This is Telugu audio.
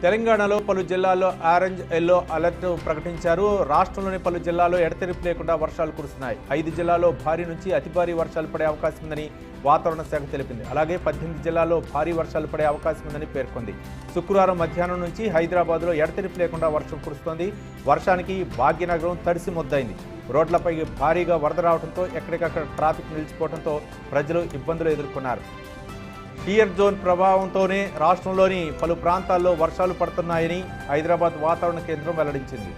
తెలంగాణలో పలు జిల్లాల్లో ఆరెంజ్ ఎల్లో అలర్ట్ ప్రకటించారు. రాష్ట్రంలోని పలు జిల్లాల్లో ఎడతెరిపి లేకుండా వర్షాలు కురుస్తున్నాయి. 5 జిల్లాల్లో భారీ నుంచి అతి భారీ వర్షాలు పడే అవకాశం ఉందని వాతావరణ శాఖ తెలిపింది. అలాగే 18 జిల్లాల్లో భారీ వర్షాలు పడే అవకాశం ఉందని పేర్కొంది. శుక్రవారం మధ్యాహ్నం నుంచి హైదరాబాద్లో ఎడతెరిపి లేకుండా వర్షం కురుస్తోంది. వర్షానికి భాగ్యనగరం తడిసి ముద్దయింది. రోడ్లపై భారీగా వరద రావడంతో ఎక్కడికక్కడ ట్రాఫిక్ నిలిచిపోవడంతో ప్రజలు ఇబ్బందులు ఎదుర్కొన్నారు. టియర్ జోన్ ప్రభావంతోనే రాష్ట్రంలోని పలు ప్రాంతాల్లో వర్షాలు పడుతున్నాయని హైదరాబాద్ వాతావరణ కేంద్రం వెల్లడించింది.